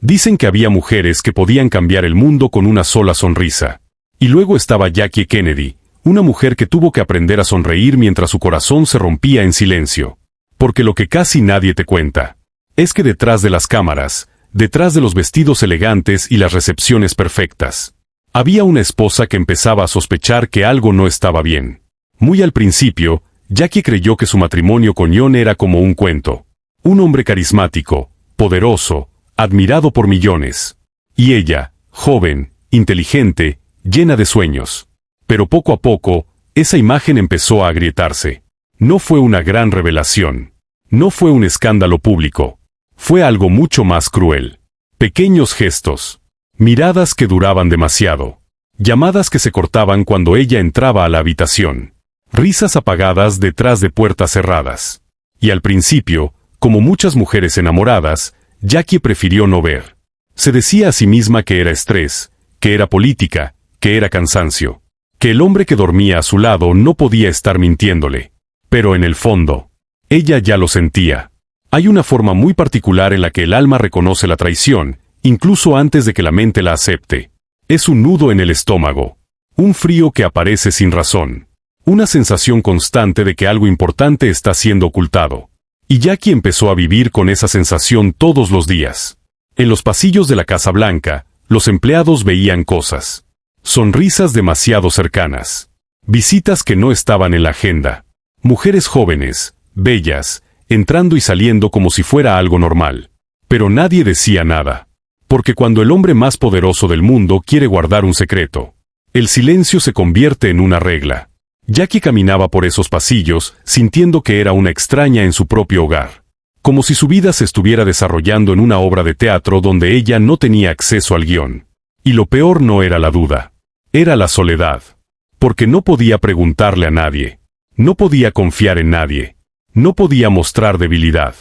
Dicen que había mujeres que podían cambiar el mundo con una sola sonrisa. Y luego estaba Jackie Kennedy, una mujer que tuvo que aprender a sonreír mientras su corazón se rompía en silencio. Porque lo que casi nadie te cuenta es que detrás de las cámaras, detrás de los vestidos elegantes y las recepciones perfectas, había una esposa que empezaba a sospechar que algo no estaba bien. Muy al principio, Jackie creyó que su matrimonio con John era como un cuento. Un hombre carismático, poderoso, admirado por millones. Y ella, joven, inteligente, llena de sueños. Pero poco a poco, esa imagen empezó a agrietarse. No fue una gran revelación. No fue un escándalo público. Fue algo mucho más cruel. Pequeños gestos. Miradas que duraban demasiado. Llamadas que se cortaban cuando ella entraba a la habitación. Risas apagadas detrás de puertas cerradas. Y al principio, como muchas mujeres enamoradas, Jackie prefirió no ver. Se decía a sí misma que era estrés, que era política, que era cansancio. Que el hombre que dormía a su lado no podía estar mintiéndole. Pero en el fondo, ella ya lo sentía. Hay una forma muy particular en la que el alma reconoce la traición, incluso antes de que la mente la acepte. Es un nudo en el estómago. Un frío que aparece sin razón. Una sensación constante de que algo importante está siendo ocultado. Y Jackie empezó a vivir con esa sensación todos los días. En los pasillos de la Casa Blanca, los empleados veían cosas. Sonrisas demasiado cercanas. Visitas que no estaban en la agenda. Mujeres jóvenes, bellas, entrando y saliendo como si fuera algo normal. Pero nadie decía nada. Porque cuando el hombre más poderoso del mundo quiere guardar un secreto, el silencio se convierte en una regla. Jackie caminaba por esos pasillos, sintiendo que era una extraña en su propio hogar. Como si su vida se estuviera desarrollando en una obra de teatro donde ella no tenía acceso al guión. Y lo peor no era la duda. Era la soledad. Porque no podía preguntarle a nadie. No podía confiar en nadie. No podía mostrar debilidad.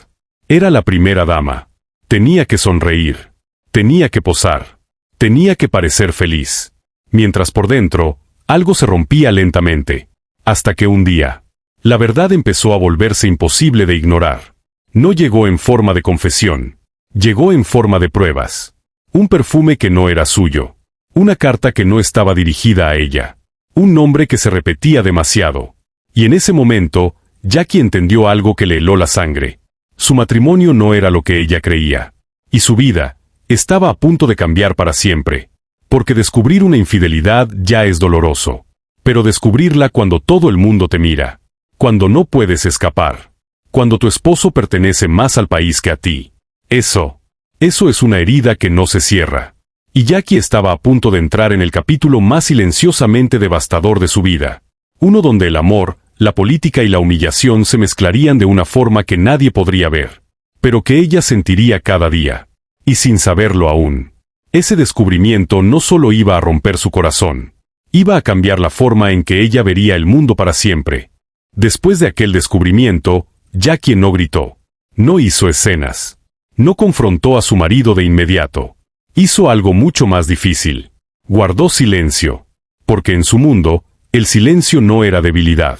Era la primera dama. Tenía que sonreír. Tenía que posar. Tenía que parecer feliz. Mientras por dentro, algo se rompía lentamente. Hasta que un día, la verdad empezó a volverse imposible de ignorar. No llegó en forma de confesión. Llegó en forma de pruebas. Un perfume que no era suyo. Una carta que no estaba dirigida a ella. Un nombre que se repetía demasiado. Y en ese momento, Jackie entendió algo que le heló la sangre. Su matrimonio no era lo que ella creía. Y su vida estaba a punto de cambiar para siempre. Porque descubrir una infidelidad ya es doloroso. Pero descubrirla cuando todo el mundo te mira. Cuando no puedes escapar. Cuando tu esposo pertenece más al país que a ti. Eso es una herida que no se cierra. Y Jackie estaba a punto de entrar en el capítulo más silenciosamente devastador de su vida. Uno donde el amor, la política y la humillación se mezclarían de una forma que nadie podría ver. Pero que ella sentiría cada día. Y sin saberlo aún. Ese descubrimiento no solo iba a romper su corazón. Iba a cambiar la forma en que ella vería el mundo para siempre. Después de aquel descubrimiento, Jackie no gritó. No hizo escenas. No confrontó a su marido de inmediato. Hizo algo mucho más difícil. Guardó silencio. Porque en su mundo, el silencio no era debilidad.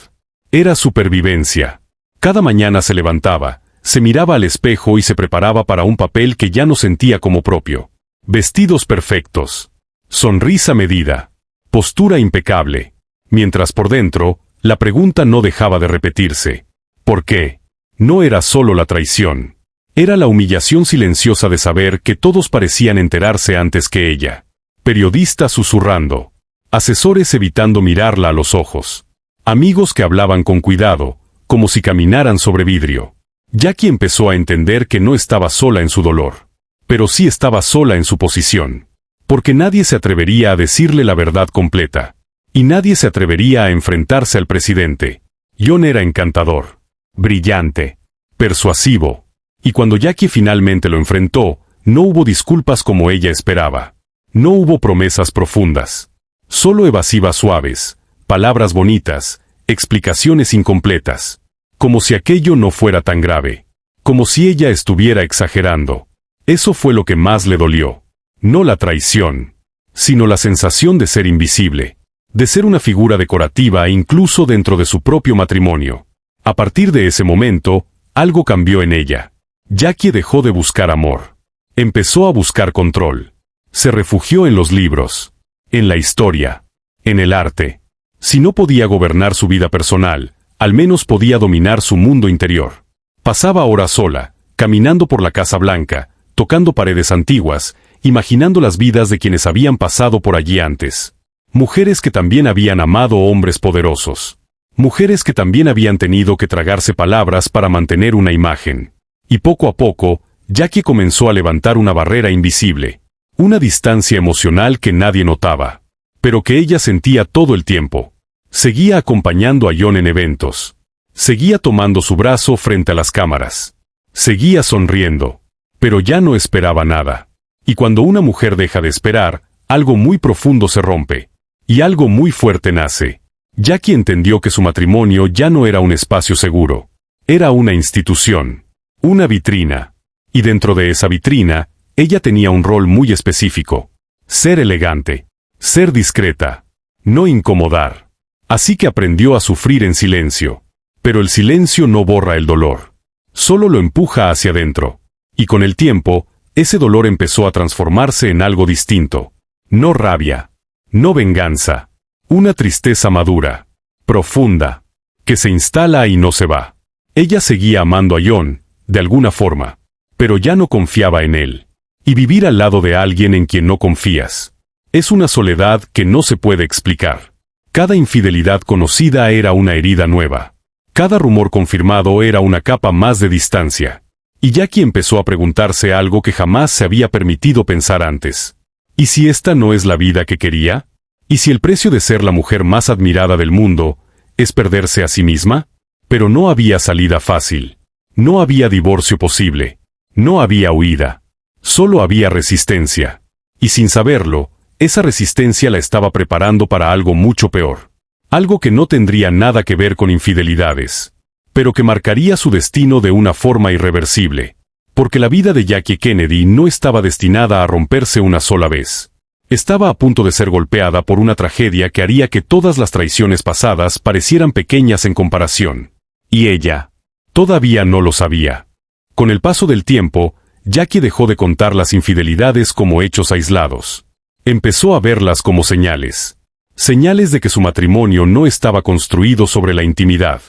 Era supervivencia. Cada mañana se levantaba, se miraba al espejo y se preparaba para un papel que ya no sentía como propio. Vestidos perfectos. Sonrisa medida. Postura impecable. Mientras por dentro, la pregunta no dejaba de repetirse. ¿Por qué? No era solo la traición. Era la humillación silenciosa de saber que todos parecían enterarse antes que ella. Periodistas susurrando. Asesores evitando mirarla a los ojos. Amigos que hablaban con cuidado, como si caminaran sobre vidrio. Jackie empezó a entender que no estaba sola en su dolor. Pero sí estaba sola en su posición. Porque nadie se atrevería a decirle la verdad completa. Y nadie se atrevería a enfrentarse al presidente. John era encantador. Brillante. Persuasivo. Y cuando Jackie finalmente lo enfrentó, no hubo disculpas como ella esperaba. No hubo promesas profundas. Solo evasivas suaves, palabras bonitas, explicaciones incompletas. Como si aquello no fuera tan grave. Como si ella estuviera exagerando. Eso fue lo que más le dolió. No la traición, sino la sensación de ser invisible. De ser una figura decorativa incluso dentro de su propio matrimonio. A partir de ese momento, algo cambió en ella. Jackie dejó de buscar amor. Empezó a buscar control. Se refugió en los libros, en la historia, en el arte. Si no podía gobernar su vida personal, al menos podía dominar su mundo interior. Pasaba horas sola, caminando por la Casa Blanca, tocando paredes antiguas, imaginando las vidas de quienes habían pasado por allí antes. Mujeres que también habían amado hombres poderosos. Mujeres que también habían tenido que tragarse palabras para mantener una imagen. Y poco a poco, Jackie comenzó a levantar una barrera invisible. Una distancia emocional que nadie notaba, pero que ella sentía todo el tiempo. Seguía acompañando a John en eventos. Seguía tomando su brazo frente a las cámaras. Seguía sonriendo. Pero ya no esperaba nada. Y cuando una mujer deja de esperar, algo muy profundo se rompe. Y algo muy fuerte nace. Jackie entendió que su matrimonio ya no era un espacio seguro. Era una institución. Una vitrina. Y dentro de esa vitrina, ella tenía un rol muy específico. Ser elegante. Ser discreta. No incomodar. Así que aprendió a sufrir en silencio. Pero el silencio no borra el dolor. Solo lo empuja hacia adentro. Y con el tiempo, ese dolor empezó a transformarse en algo distinto. No rabia. No venganza. Una tristeza madura. Profunda. Que se instala y no se va. Ella seguía amando a John, de alguna forma. Pero ya no confiaba en él. Y vivir al lado de alguien en quien no confías. Es una soledad que no se puede explicar. Cada infidelidad conocida era una herida nueva. Cada rumor confirmado era una capa más de distancia. Y Jackie empezó a preguntarse algo que jamás se había permitido pensar antes. ¿Y si esta no es la vida que quería? ¿Y si el precio de ser la mujer más admirada del mundo es perderse a sí misma? Pero no había salida fácil. No había divorcio posible. No había huida. Solo había resistencia. Y sin saberlo, esa resistencia la estaba preparando para algo mucho peor. Algo que no tendría nada que ver con infidelidades, pero que marcaría su destino de una forma irreversible. Porque la vida de Jackie Kennedy no estaba destinada a romperse una sola vez. Estaba a punto de ser golpeada por una tragedia que haría que todas las traiciones pasadas parecieran pequeñas en comparación. Y ella todavía no lo sabía. Con el paso del tiempo, Jackie dejó de contar las infidelidades como hechos aislados. Empezó a verlas como señales. Señales de que su matrimonio no estaba construido sobre la intimidad,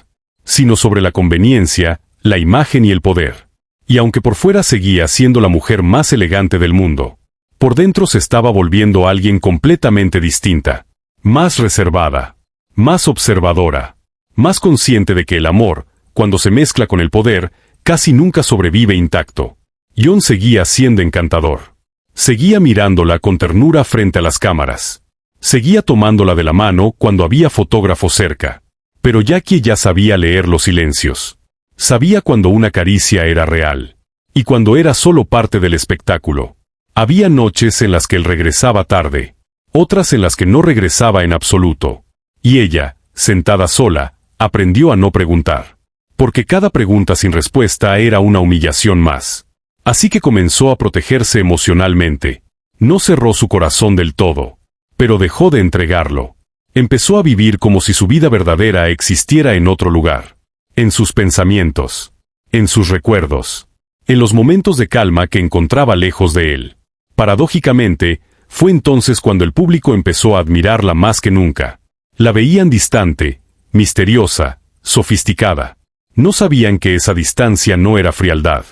sino sobre la conveniencia, la imagen y el poder. Y aunque por fuera seguía siendo la mujer más elegante del mundo, por dentro se estaba volviendo alguien completamente distinta, más reservada, más observadora, más consciente de que el amor, cuando se mezcla con el poder, casi nunca sobrevive intacto. John seguía siendo encantador. Seguía mirándola con ternura frente a las cámaras. Seguía tomándola de la mano cuando había fotógrafos cerca. Pero Jackie ya sabía leer los silencios. Sabía cuando una caricia era real. Y cuando era solo parte del espectáculo. Había noches en las que él regresaba tarde. Otras en las que no regresaba en absoluto. Y ella, sentada sola, aprendió a no preguntar. Porque cada pregunta sin respuesta era una humillación más. Así que comenzó a protegerse emocionalmente. No cerró su corazón del todo, pero dejó de entregarlo. Empezó a vivir como si su vida verdadera existiera en otro lugar. En sus pensamientos. En sus recuerdos. En los momentos de calma que encontraba lejos de él. Paradójicamente, fue entonces cuando el público empezó a admirarla más que nunca. La veían distante, misteriosa, sofisticada. No sabían que esa distancia no era frialdad.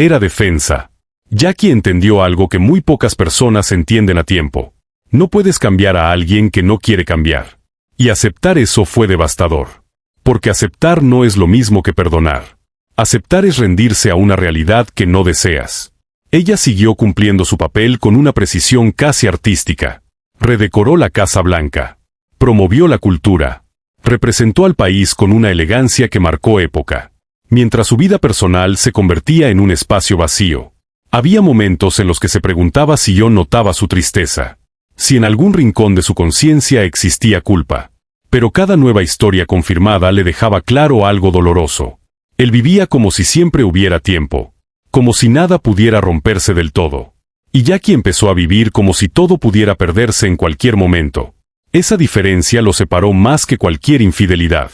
Era defensa. Jackie entendió algo que muy pocas personas entienden a tiempo. No puedes cambiar a alguien que no quiere cambiar. Y aceptar eso fue devastador. Porque aceptar no es lo mismo que perdonar. Aceptar es rendirse a una realidad que no deseas. Ella siguió cumpliendo su papel con una precisión casi artística. Redecoró la Casa Blanca. Promovió la cultura. Representó al país con una elegancia que marcó época. Mientras su vida personal se convertía en un espacio vacío. Había momentos en los que se preguntaba si yo notaba su tristeza. Si en algún rincón de su conciencia existía culpa. Pero cada nueva historia confirmada le dejaba claro algo doloroso. Él vivía como si siempre hubiera tiempo. Como si nada pudiera romperse del todo. Y Jackie empezó a vivir como si todo pudiera perderse en cualquier momento. Esa diferencia lo separó más que cualquier infidelidad.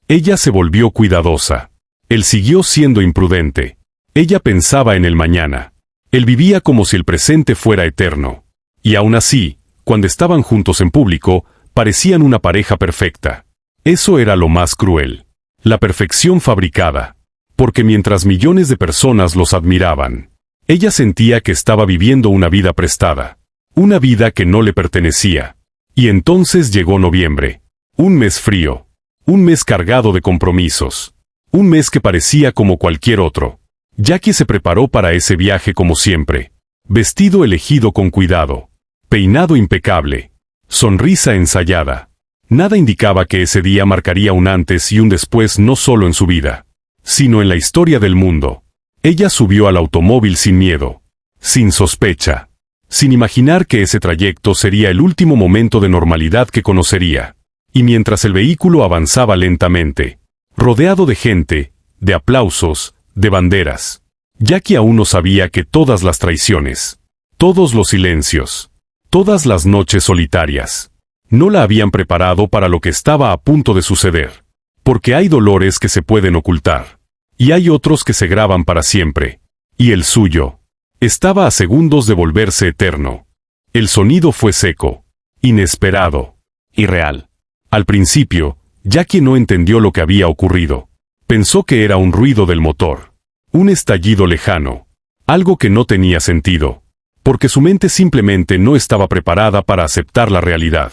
Ella se volvió cuidadosa. Él siguió siendo imprudente. Ella pensaba en el mañana. Él vivía como si el presente fuera eterno. Y aún así, cuando estaban juntos en público, parecían una pareja perfecta. Eso era lo más cruel. La perfección fabricada. Porque mientras millones de personas los admiraban, ella sentía que estaba viviendo una vida prestada. Una vida que no le pertenecía. Y entonces llegó noviembre. Un mes frío. Un mes cargado de compromisos. Un mes que parecía como cualquier otro. Jackie se preparó para ese viaje como siempre. Vestido elegido con cuidado. Peinado impecable. Sonrisa ensayada. Nada indicaba que ese día marcaría un antes y un después no solo en su vida, sino en la historia del mundo. Ella subió al automóvil sin miedo. Sin sospecha. Sin imaginar que ese trayecto sería el último momento de normalidad que conocería. Y mientras el vehículo avanzaba lentamente, rodeado de gente, de aplausos, de banderas, Jackie aún no sabía que todas las traiciones, todos los silencios, todas las noches solitarias, no la habían preparado para lo que estaba a punto de suceder. Porque hay dolores que se pueden ocultar, y hay otros que se graban para siempre. Y el suyo estaba a segundos de volverse eterno. El sonido fue seco, inesperado, irreal. Al principio, Jackie no entendió lo que había ocurrido. Pensó que era un ruido del motor. Un estallido lejano. Algo que no tenía sentido. Porque su mente simplemente no estaba preparada para aceptar la realidad.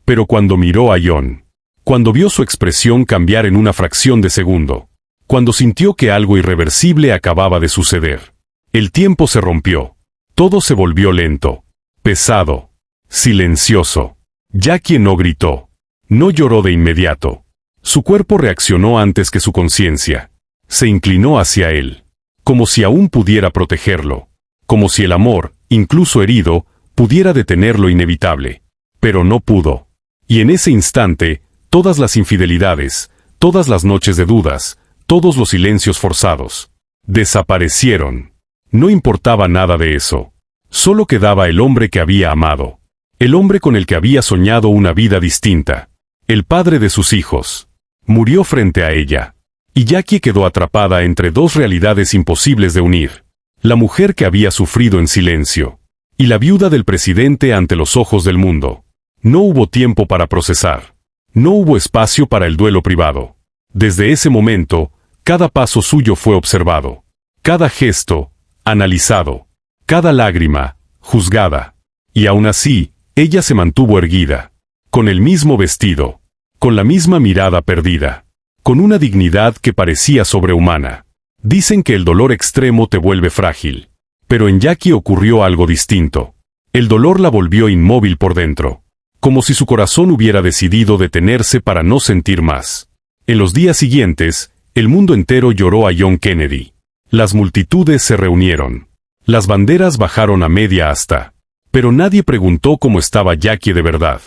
Pero cuando miró a John, cuando vio su expresión cambiar en una fracción de segundo, cuando sintió que algo irreversible acababa de suceder, el tiempo se rompió. Todo se volvió lento, pesado, silencioso. Jackie no gritó. No lloró de inmediato. Su cuerpo reaccionó antes que su conciencia. Se inclinó hacia él, como si aún pudiera protegerlo, como si el amor, incluso herido, pudiera detener lo inevitable. Pero no pudo. Y en ese instante, todas las infidelidades, todas las noches de dudas, todos los silencios forzados, desaparecieron. No importaba nada de eso. Solo quedaba el hombre que había amado. El hombre con el que había soñado una vida distinta. El padre de sus hijos. Murió frente a ella. Y Jackie quedó atrapada entre dos realidades imposibles de unir. La mujer que había sufrido en silencio. Y la viuda del presidente ante los ojos del mundo. No hubo tiempo para procesar. No hubo espacio para el duelo privado. Desde ese momento, cada paso suyo fue observado. Cada gesto, analizado. Cada lágrima, juzgada. Y aún así, ella se mantuvo erguida. Con el mismo vestido. Con la misma mirada perdida. Con una dignidad que parecía sobrehumana. Dicen que el dolor extremo te vuelve frágil. Pero en Jackie ocurrió algo distinto. El dolor la volvió inmóvil por dentro. Como si su corazón hubiera decidido detenerse para no sentir más. En los días siguientes, el mundo entero lloró a John Kennedy. Las multitudes se reunieron. Las banderas bajaron a media asta. Pero nadie preguntó cómo estaba Jackie de verdad.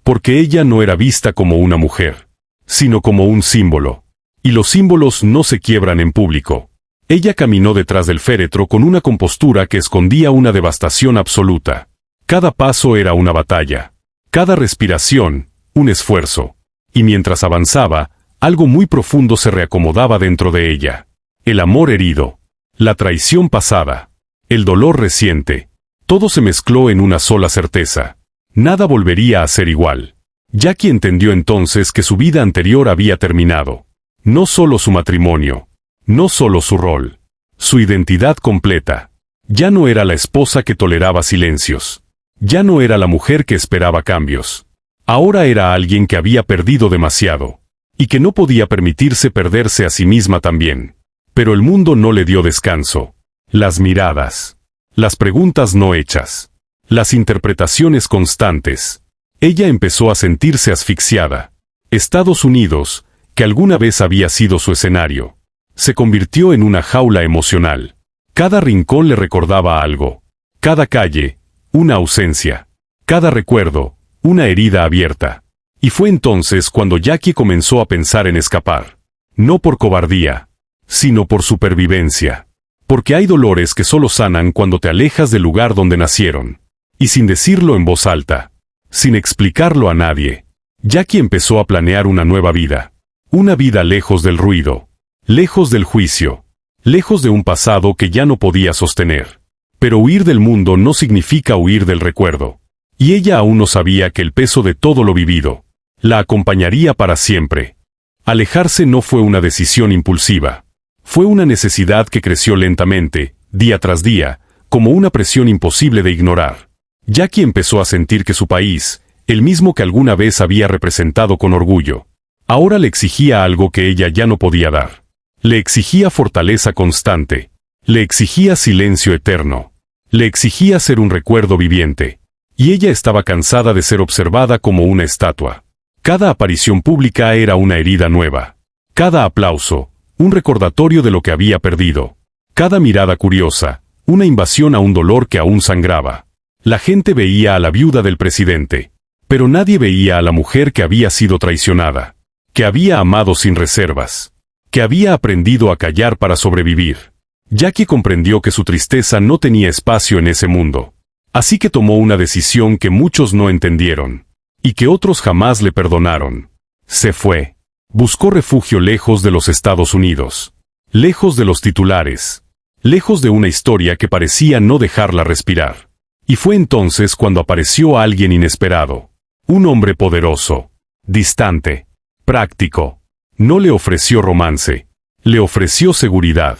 Porque ella no era vista como una mujer, sino como un símbolo. Y los símbolos no se quiebran en público. Ella caminó detrás del féretro con una compostura que escondía una devastación absoluta. Cada paso era una batalla. Cada respiración, un esfuerzo. Y mientras avanzaba, algo muy profundo se reacomodaba dentro de ella. El amor herido. La traición pasada. El dolor reciente. Todo se mezcló en una sola certeza. Nada volvería a ser igual. Jackie entendió entonces que su vida anterior había terminado. No solo su matrimonio. No solo su rol. Su identidad completa. Ya no era la esposa que toleraba silencios. Ya no era la mujer que esperaba cambios. Ahora era alguien que había perdido demasiado. Y que no podía permitirse perderse a sí misma también. Pero el mundo no le dio descanso. Las miradas. Las preguntas no hechas. Las interpretaciones constantes. Ella empezó a sentirse asfixiada. Estados Unidos, que alguna vez había sido su escenario, se convirtió en una jaula emocional. Cada rincón le recordaba algo. Cada calle, una ausencia. Cada recuerdo, una herida abierta. Y fue entonces cuando Jackie comenzó a pensar en escapar. No por cobardía, sino por supervivencia. Porque hay dolores que solo sanan cuando te alejas del lugar donde nacieron. Y sin decirlo en voz alta, sin explicarlo a nadie, Jackie empezó a planear una nueva vida. Una vida lejos del ruido, lejos del juicio, lejos de un pasado que ya no podía sostener. Pero huir del mundo no significa huir del recuerdo. Y ella aún no sabía que el peso de todo lo vivido la acompañaría para siempre. Alejarse no fue una decisión impulsiva. Fue una necesidad que creció lentamente, día tras día, como una presión imposible de ignorar. Jackie empezó a sentir que su país, el mismo que alguna vez había representado con orgullo, ahora le exigía algo que ella ya no podía dar. Le exigía fortaleza constante. Le exigía silencio eterno. Le exigía ser un recuerdo viviente. Y ella estaba cansada de ser observada como una estatua. Cada aparición pública era una herida nueva. Cada aplauso, un recordatorio de lo que había perdido. Cada mirada curiosa, una invasión a un dolor que aún sangraba. La gente veía a la viuda del presidente, pero nadie veía a la mujer que había sido traicionada, que había amado sin reservas, que había aprendido a callar para sobrevivir. Jackie comprendió que su tristeza no tenía espacio en ese mundo. Así que tomó una decisión que muchos no entendieron, y que otros jamás le perdonaron. Se fue. Buscó refugio lejos de los Estados Unidos, lejos de los titulares, lejos de una historia que parecía no dejarla respirar. Y fue entonces cuando apareció alguien inesperado. Un hombre poderoso, distante, práctico. No le ofreció romance, le ofreció seguridad.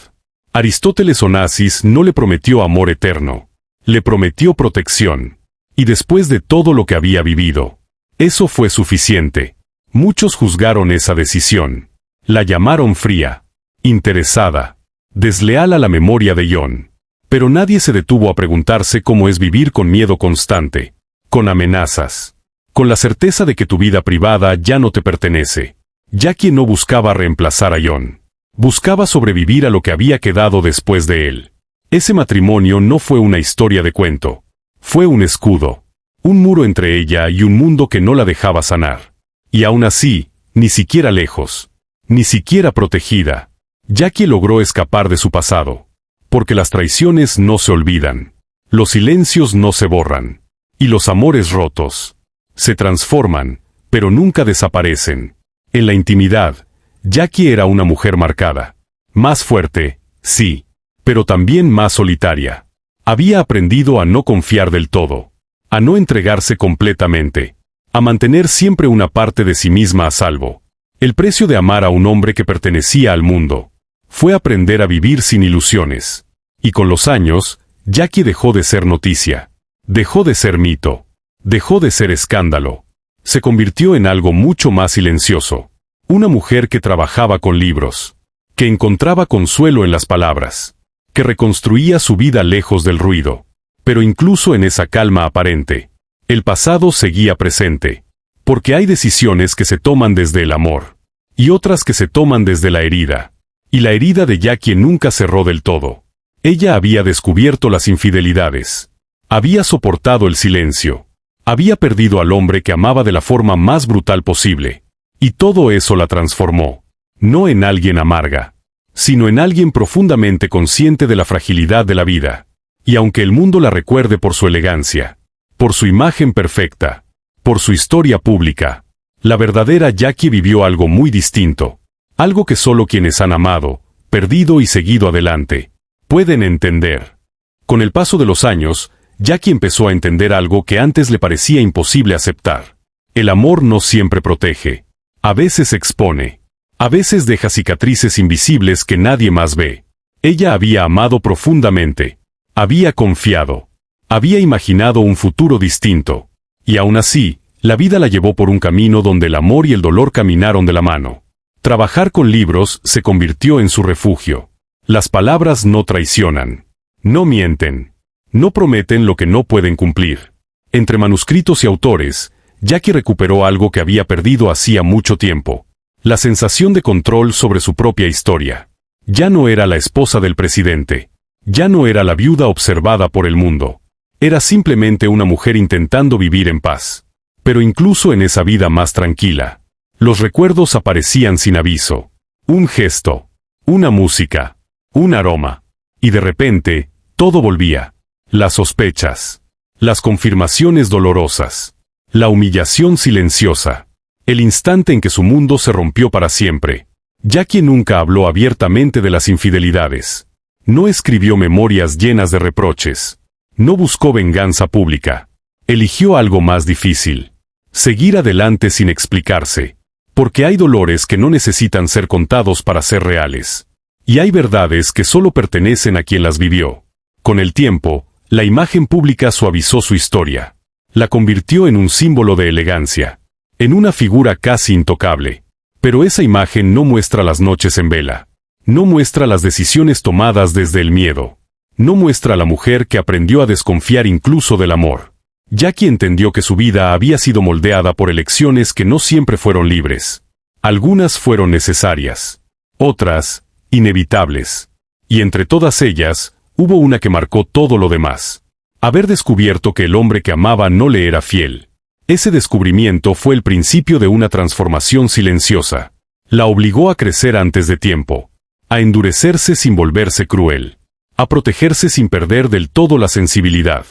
Aristóteles Onassis no le prometió amor eterno, le prometió protección. Y después de todo lo que había vivido, eso fue suficiente. Muchos juzgaron esa decisión. La llamaron fría, interesada, desleal a la memoria de John. Pero nadie se detuvo a preguntarse cómo es vivir con miedo constante, con amenazas, con la certeza de que tu vida privada ya no te pertenece. Jackie no buscaba reemplazar a John. Buscaba sobrevivir a lo que había quedado después de él. Ese matrimonio no fue una historia de cuento. Fue un escudo. Un muro entre ella y un mundo que no la dejaba sanar. Y aún así, ni siquiera lejos, ni siquiera protegida, Jackie logró escapar de su pasado. Porque las traiciones no se olvidan. Los silencios no se borran. Y los amores rotos se transforman, pero nunca desaparecen. En la intimidad, Jackie era una mujer marcada. Más fuerte, sí, pero también más solitaria. Había aprendido a no confiar del todo, a no entregarse completamente, a mantener siempre una parte de sí misma a salvo. El precio de amar a un hombre que pertenecía al mundo fue aprender a vivir sin ilusiones. Y con los años, Jackie dejó de ser noticia, dejó de ser mito, dejó de ser escándalo. Se convirtió en algo mucho más silencioso. Una mujer que trabajaba con libros, que encontraba consuelo en las palabras, que reconstruía su vida lejos del ruido. Pero incluso en esa calma aparente, el pasado seguía presente. Porque hay decisiones que se toman desde el amor, y otras que se toman desde la herida. Y la herida de Jackie nunca cerró del todo. Ella había descubierto las infidelidades. Había soportado el silencio. Había perdido al hombre que amaba de la forma más brutal posible. Y todo eso la transformó. No en alguien amarga, sino en alguien profundamente consciente de la fragilidad de la vida. Y aunque el mundo la recuerde por su elegancia, por su imagen perfecta, por su historia pública, la verdadera Jackie vivió algo muy distinto. Algo que solo quienes han amado, perdido y seguido adelante, pueden entender. Con el paso de los años, Jackie empezó a entender algo que antes le parecía imposible aceptar. El amor no siempre protege. A veces expone. A veces deja cicatrices invisibles que nadie más ve. Ella había amado profundamente. Había confiado. Había imaginado un futuro distinto. Y aún así, la vida la llevó por un camino donde el amor y el dolor caminaron de la mano. Trabajar con libros se convirtió en su refugio. Las palabras no traicionan. No mienten. No prometen lo que no pueden cumplir. Entre manuscritos y autores, Jackie recuperó algo que había perdido hacía mucho tiempo. La sensación de control sobre su propia historia. Ya no era la esposa del presidente. Ya no era la viuda observada por el mundo. Era simplemente una mujer intentando vivir en paz. Pero incluso en esa vida más tranquila, los recuerdos aparecían sin aviso. Un gesto, una música, un aroma. Y de repente, todo volvía. Las sospechas, las confirmaciones dolorosas, la humillación silenciosa, el instante en que su mundo se rompió para siempre. Jackie nunca habló abiertamente de las infidelidades. No escribió memorias llenas de reproches. No buscó venganza pública. Eligió algo más difícil. Seguir adelante sin explicarse. Porque hay dolores que no necesitan ser contados para ser reales. Y hay verdades que solo pertenecen a quien las vivió. Con el tiempo, la imagen pública suavizó su historia. La convirtió en un símbolo de elegancia. En una figura casi intocable. Pero esa imagen no muestra las noches en vela. No muestra las decisiones tomadas desde el miedo. No muestra a la mujer que aprendió a desconfiar incluso del amor. Jackie entendió que su vida había sido moldeada por elecciones que no siempre fueron libres. Algunas fueron necesarias. Otras, inevitables. Y entre todas ellas, hubo una que marcó todo lo demás. Haber descubierto que el hombre que amaba no le era fiel. Ese descubrimiento fue el principio de una transformación silenciosa. La obligó a crecer antes de tiempo. A endurecerse sin volverse cruel. A protegerse sin perder del todo la sensibilidad.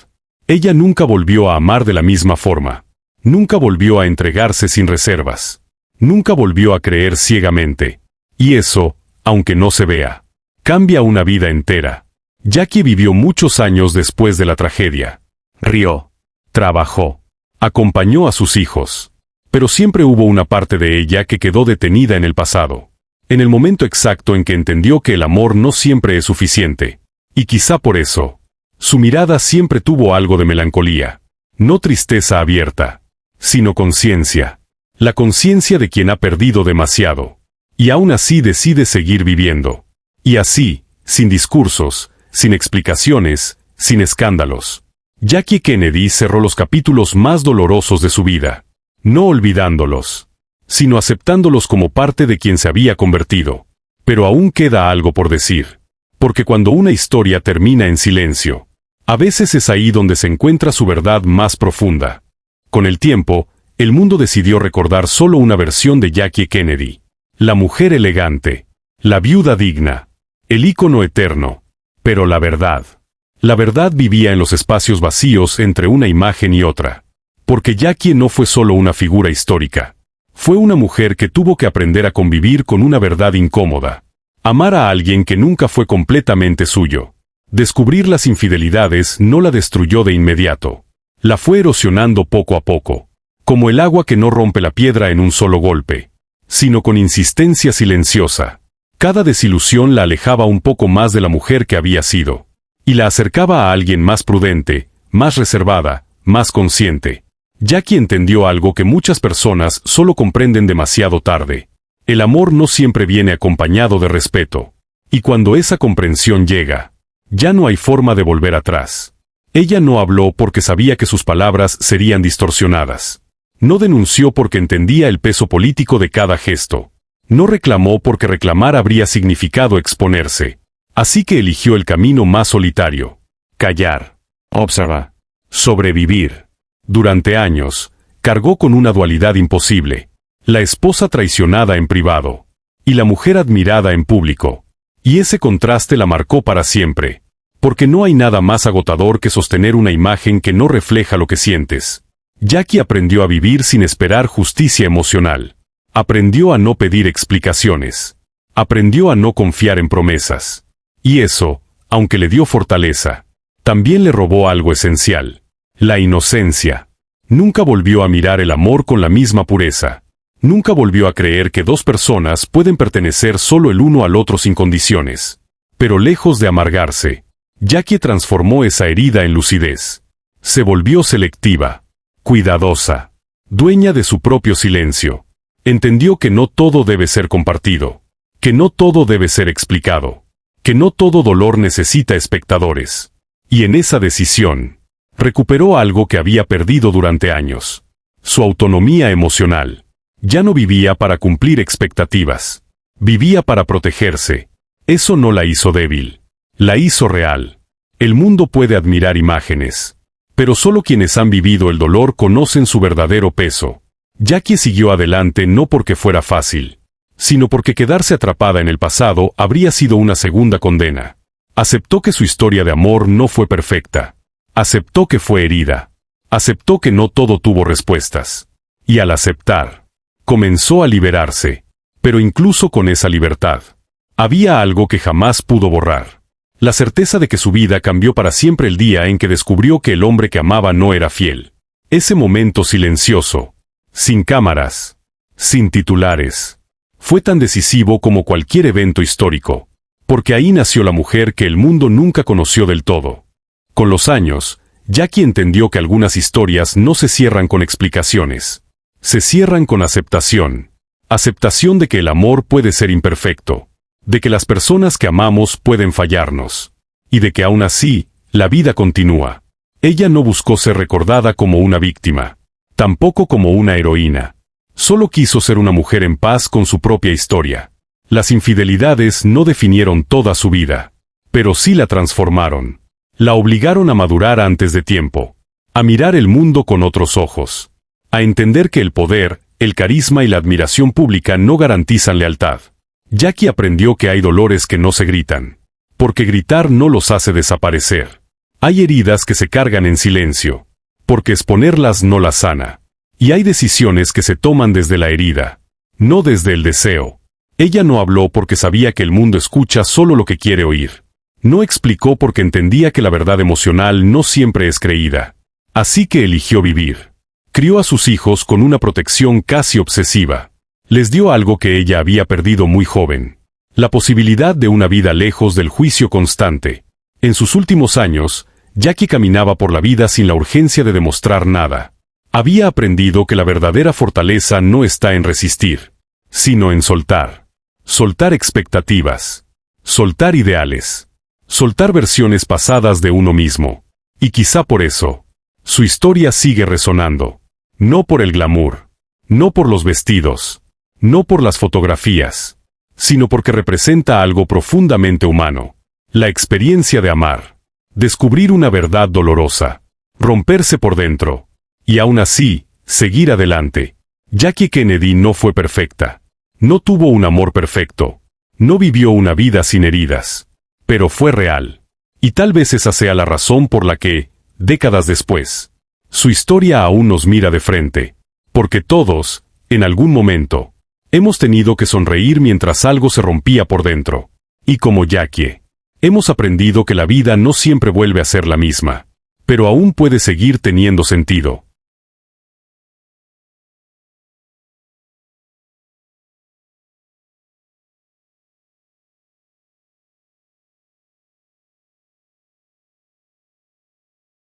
Ella nunca volvió a amar de la misma forma. Nunca volvió a entregarse sin reservas. Nunca volvió a creer ciegamente. Y eso, aunque no se vea, cambia una vida entera. Jackie vivió muchos años después de la tragedia. Rió. Trabajó. Acompañó a sus hijos. Pero siempre hubo una parte de ella que quedó detenida en el pasado. En el momento exacto en que entendió que el amor no siempre es suficiente. Y quizá por eso, su mirada siempre tuvo algo de melancolía. No tristeza abierta, sino conciencia. La conciencia de quien ha perdido demasiado. Y aún así decide seguir viviendo. Y así, sin discursos, sin explicaciones, sin escándalos. Jackie Kennedy cerró los capítulos más dolorosos de su vida. No olvidándolos, sino aceptándolos como parte de quien se había convertido. Pero aún queda algo por decir. Porque cuando una historia termina en silencio, a veces es ahí donde se encuentra su verdad más profunda. Con el tiempo, el mundo decidió recordar solo una versión de Jackie Kennedy. La mujer elegante. La viuda digna. El ícono eterno. Pero la verdad vivía en los espacios vacíos entre una imagen y otra. Porque Jackie no fue solo una figura histórica. Fue una mujer que tuvo que aprender a convivir con una verdad incómoda. Amar a alguien que nunca fue completamente suyo. Descubrir las infidelidades no la destruyó de inmediato. La fue erosionando poco a poco. Como el agua que no rompe la piedra en un solo golpe, sino con insistencia silenciosa. Cada desilusión la alejaba un poco más de la mujer que había sido. Y la acercaba a alguien más prudente, más reservada, más consciente. Jackie entendió algo que muchas personas solo comprenden demasiado tarde. El amor no siempre viene acompañado de respeto. Y cuando esa comprensión llega, ya no hay forma de volver atrás. Ella no habló porque sabía que sus palabras serían distorsionadas. No denunció porque entendía el peso político de cada gesto. No reclamó porque reclamar habría significado exponerse. Así que eligió el camino más solitario. Callar. Observa. Sobrevivir. Durante años, cargó con una dualidad imposible. La esposa traicionada en privado. Y la mujer admirada en público. Y ese contraste la marcó para siempre. Porque no hay nada más agotador que sostener una imagen que no refleja lo que sientes. Jackie aprendió a vivir sin esperar justicia emocional. Aprendió a no pedir explicaciones. Aprendió a no confiar en promesas. Y eso, aunque le dio fortaleza, también le robó algo esencial. La inocencia. Nunca volvió a mirar el amor con la misma pureza. Nunca volvió a creer que dos personas pueden pertenecer solo el uno al otro sin condiciones. Pero lejos de amargarse, Jackie transformó esa herida en lucidez. Se volvió selectiva, cuidadosa, dueña de su propio silencio. Entendió que no todo debe ser compartido, que no todo debe ser explicado, que no todo dolor necesita espectadores. Y en esa decisión, recuperó algo que había perdido durante años. Su autonomía emocional. Ya no vivía para cumplir expectativas. Vivía para protegerse. Eso no la hizo débil. La hizo real. El mundo puede admirar imágenes. Pero solo quienes han vivido el dolor conocen su verdadero peso. Jackie siguió adelante no porque fuera fácil, sino porque quedarse atrapada en el pasado habría sido una segunda condena. Aceptó que su historia de amor no fue perfecta. Aceptó que fue herida. Aceptó que no todo tuvo respuestas. Y al aceptar, comenzó a liberarse. Pero incluso con esa libertad, había algo que jamás pudo borrar. La certeza de que su vida cambió para siempre el día en que descubrió que el hombre que amaba no era fiel. Ese momento silencioso, sin cámaras, sin titulares, fue tan decisivo como cualquier evento histórico, porque ahí nació la mujer que el mundo nunca conoció del todo. Con los años, Jackie entendió que algunas historias no se cierran con explicaciones. Se cierran con aceptación. Aceptación de que el amor puede ser imperfecto, de que las personas que amamos pueden fallarnos, y de que aún así, la vida continúa. Ella no buscó ser recordada como una víctima, tampoco como una heroína. Solo quiso ser una mujer en paz con su propia historia. Las infidelidades no definieron toda su vida, pero sí la transformaron. La obligaron a madurar antes de tiempo, a mirar el mundo con otros ojos, a entender que el poder, el carisma y la admiración pública no garantizan lealtad. Jackie aprendió que hay dolores que no se gritan, porque gritar no los hace desaparecer. Hay heridas que se cargan en silencio, porque exponerlas no las sana. Y hay decisiones que se toman desde la herida, no desde el deseo. Ella no habló porque sabía que el mundo escucha solo lo que quiere oír. No explicó porque entendía que la verdad emocional no siempre es creída. Así que eligió vivir. Crió a sus hijos con una protección casi obsesiva. Les dio algo que ella había perdido muy joven: la posibilidad de una vida lejos del juicio constante. En sus últimos años, Jackie caminaba por la vida sin la urgencia de demostrar nada. Había aprendido que la verdadera fortaleza no está en resistir, sino en soltar. Soltar expectativas. Soltar ideales. Soltar versiones pasadas de uno mismo. Y quizá por eso, su historia sigue resonando. No por el glamour. No por los vestidos. No por las fotografías, sino porque representa algo profundamente humano. La experiencia de amar. Descubrir una verdad dolorosa. Romperse por dentro. Y aún así, seguir adelante. Jackie Kennedy no fue perfecta. No tuvo un amor perfecto. No vivió una vida sin heridas. Pero fue real. Y tal vez esa sea la razón por la que, décadas después, su historia aún nos mira de frente. Porque todos, en algún momento, hemos tenido que sonreír mientras algo se rompía por dentro. Y como Jackie, hemos aprendido que la vida no siempre vuelve a ser la misma, pero aún puede seguir teniendo sentido.